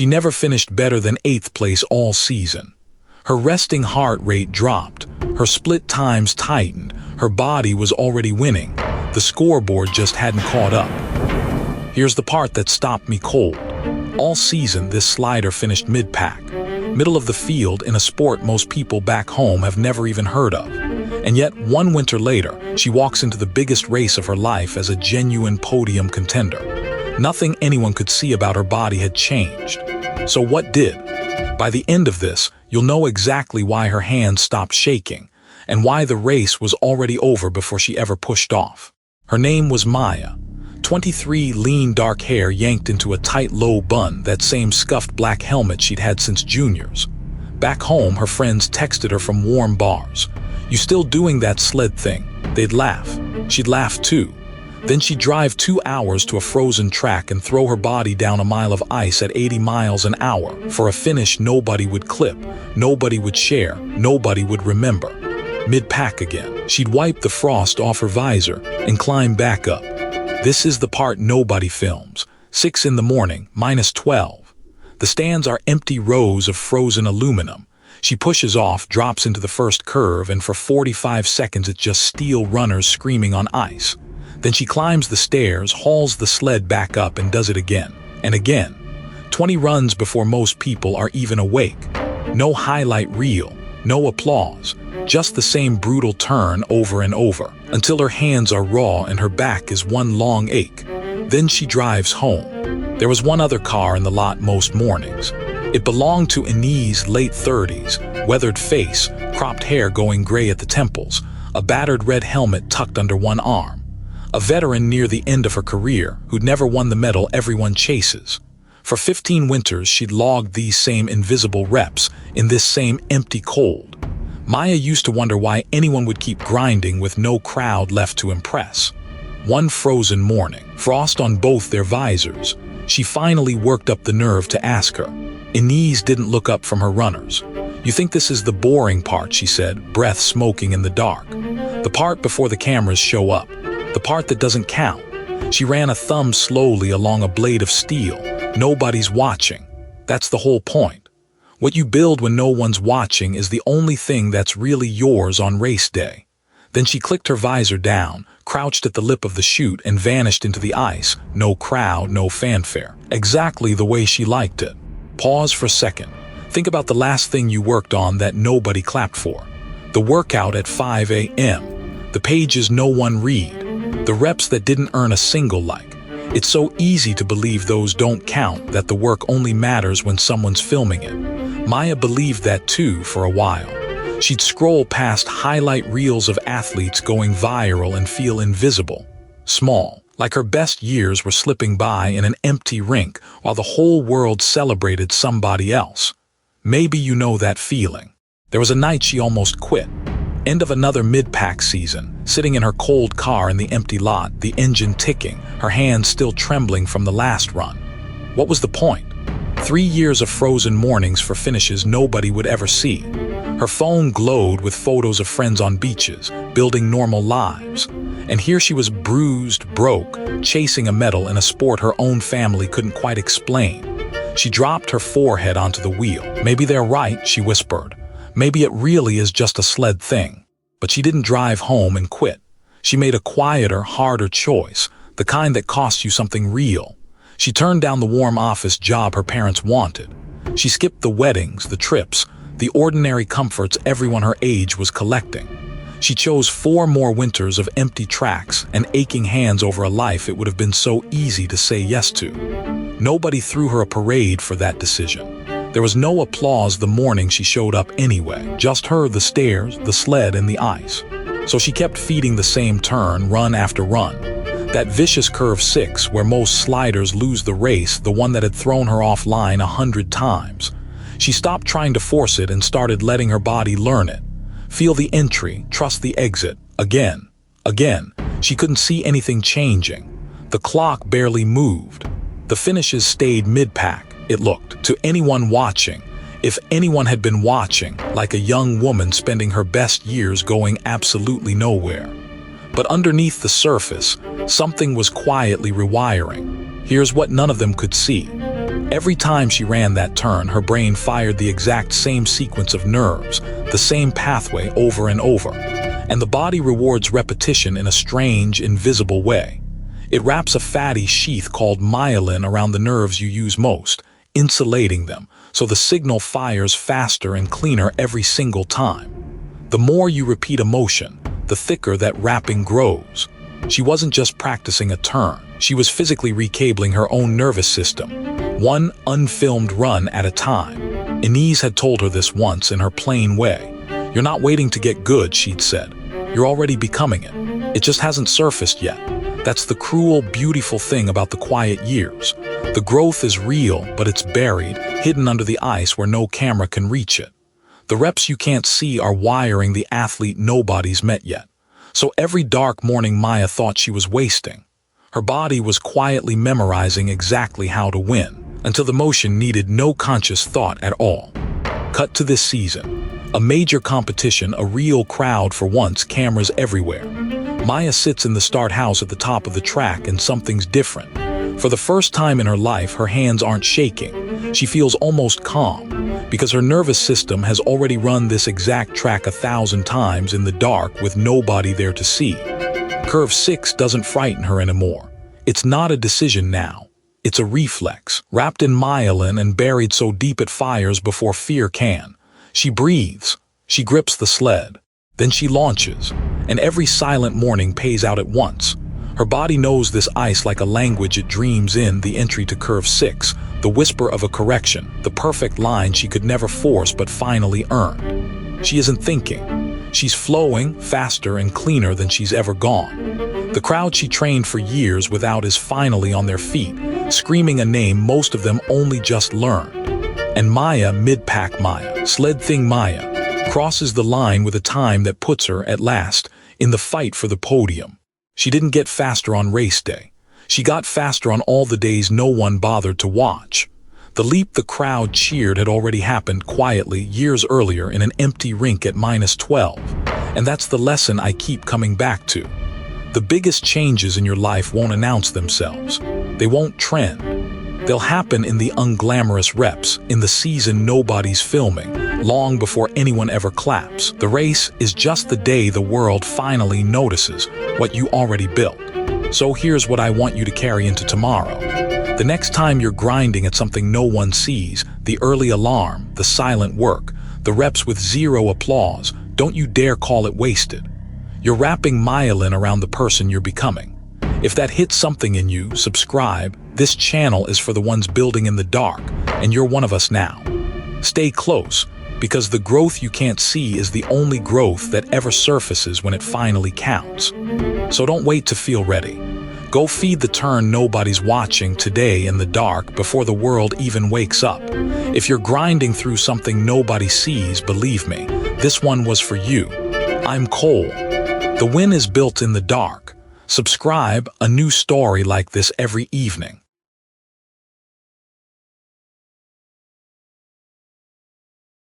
She never finished better than 8th place all season. Her resting heart rate dropped, her split times tightened, her body was already winning. The scoreboard just hadn't caught up. Here's the part that stopped me cold. All season, this slider finished mid-pack, middle of the field in a sport most people back home have never even heard of. And yet, one winter later, she walks into the biggest race of her life as a genuine podium contender. Nothing anyone could see about her body had changed. So what did? By the end of this, you'll know exactly why her hands stopped shaking, and why the race was already over before she ever pushed off. Her name was Maya. 23, lean dark hair yanked into a tight low bun, that same scuffed black helmet she'd had since juniors. Back home, her friends texted her from warm bars. "You still doing that sled thing?" They'd laugh. She'd laugh too. Then she'd drive 2 hours to a frozen track and throw her body down a mile of ice at 80 miles an hour for a finish nobody would clip, nobody would share, nobody would remember. Mid-pack again, she'd wipe the frost off her visor and climb back up. This is the part nobody films. 6 in the morning, -12. The stands are empty rows of frozen aluminum. She pushes off, drops into the first curve, and for 45 seconds it's just steel runners screaming on ice. Then she climbs the stairs, hauls the sled back up, and does it again and again. 20 runs before most people are even awake. No highlight reel, no applause, just the same brutal turn over and over, until her hands are raw and her back is one long ache. Then she drives home. There was one other car in the lot most mornings. It belonged to Ines, late 30s, weathered face, cropped hair going gray at the temples, a battered red helmet tucked under one arm. A veteran near the end of her career, who'd never won the medal everyone chases. For 15 winters, she'd logged these same invisible reps in this same empty cold. Maya used to wonder why anyone would keep grinding with no crowd left to impress. One frozen morning, frost on both their visors, she finally worked up the nerve to ask her. Ines didn't look up from her runners. "You think this is the boring part," she said, breath smoking in the dark. "The part before the cameras show up. The part that doesn't count." She ran a thumb slowly along a blade of steel. Nobody's watching. That's the whole point. What you build when no one's watching is the only thing that's really yours on race day. Then she clicked her visor down, crouched at the lip of the chute, and vanished into the ice. No crowd, no fanfare. Exactly the way she liked it. Pause for a second. Think about the last thing you worked on that nobody clapped for. The workout at 5 a.m. The pages no one read. The reps that didn't earn a single like. It's so easy to believe those don't count, that the work only matters when someone's filming it. Maya believed that too for a while. She'd scroll past highlight reels of athletes going viral and feel invisible, small, like her best years were slipping by in an empty rink while the whole world celebrated somebody else. Maybe you know that feeling. There was a night she almost quit. End of another mid-pack season, sitting in her cold car in the empty lot, the engine ticking, her hands still trembling from the last run. What was the point? 3 years of frozen mornings for finishes nobody would ever see. Her phone glowed with photos of friends on beaches, building normal lives. And here she was bruised, broke, chasing a medal in a sport her own family couldn't quite explain. She dropped her forehead onto the wheel. "Maybe they're right," she whispered. "Maybe it really is just a sled thing." But she didn't drive home and quit. She made a quieter, harder choice, the kind that cost you something real. She turned down the warm office job her parents wanted. She skipped the weddings, the trips, the ordinary comforts everyone her age was collecting. She chose 4 more winters of empty tracks and aching hands over a life it would have been so easy to say yes to. Nobody threw her a parade for that decision. There was no applause the morning she showed up anyway, just her, the stairs, the sled, and the ice. So she kept feeding the same turn, run after run. That vicious curve 6, where most sliders lose the race, the one that had thrown her offline 100 times. She stopped trying to force it and started letting her body learn it. Feel the entry, trust the exit, again. She couldn't see anything changing. The clock barely moved. The finishes stayed mid-pack. It looked, to anyone watching, if anyone had been watching, like a young woman spending her best years going absolutely nowhere. But underneath the surface, something was quietly rewiring. Here's what none of them could see. Every time she ran that turn, her brain fired the exact same sequence of nerves, the same pathway over and over. And the body rewards repetition in a strange, invisible way. It wraps a fatty sheath called myelin around the nerves you use most, insulating them, so the signal fires faster and cleaner every single time. The more you repeat a motion, the thicker that wrapping grows. She wasn't just practicing a turn, she was physically recabling her own nervous system, one unfilmed run at a time. Ines had told her this once in her plain way. "You're not waiting to get good," she'd said. "You're already becoming it. It just hasn't surfaced yet." That's the cruel, beautiful thing about the quiet years. The growth is real, but it's buried, hidden under the ice where no camera can reach it. The reps you can't see are wiring the athlete nobody's met yet. So every dark morning Maya thought she was wasting. Her body was quietly memorizing exactly how to win, until the motion needed no conscious thought at all. Cut to this season. A major competition, a real crowd for once, cameras everywhere. Maya sits in the start house at the top of the track and something's different. For the first time in her life, her hands aren't shaking. She feels almost calm, because her nervous system has already run this exact track 1,000 times in the dark with nobody there to see. Curve 6 doesn't frighten her anymore. It's not a decision now. It's a reflex, wrapped in myelin and buried so deep it fires before fear can. She breathes. She grips the sled. Then she launches, and every silent morning pays out at once. Her body knows this ice like a language it dreams in, the entry to curve 6, the whisper of a correction, the perfect line she could never force but finally earned. She isn't thinking. She's flowing faster and cleaner than she's ever gone. The crowd she trained for years without is finally on their feet, screaming a name most of them only just learned. And Maya, mid-pack Maya, sled thing Maya, crosses the line with a time that puts her, at last, in the fight for the podium. She didn't get faster on race day. She got faster on all the days no one bothered to watch. The leap the crowd cheered had already happened quietly years earlier in an empty rink at -12. And that's the lesson I keep coming back to. The biggest changes in your life won't announce themselves. They won't trend. They'll happen in the unglamorous reps, in the season nobody's filming, long before anyone ever claps. The race is just the day the world finally notices what you already built. So here's what I want you to carry into tomorrow. The next time you're grinding at something no one sees, the early alarm, the silent work, the reps with zero applause, don't you dare call it wasted. You're wrapping myelin around the person you're becoming. If that hits something in you, subscribe. This channel is for the ones building in the dark, and you're one of us now. Stay close, because the growth you can't see is the only growth that ever surfaces when it finally counts. So don't wait to feel ready. Go feed the turn nobody's watching today in the dark before the world even wakes up. If you're grinding through something nobody sees, believe me, this one was for you. I'm Cole. The win is built in the dark. Subscribe, a new story like this every evening.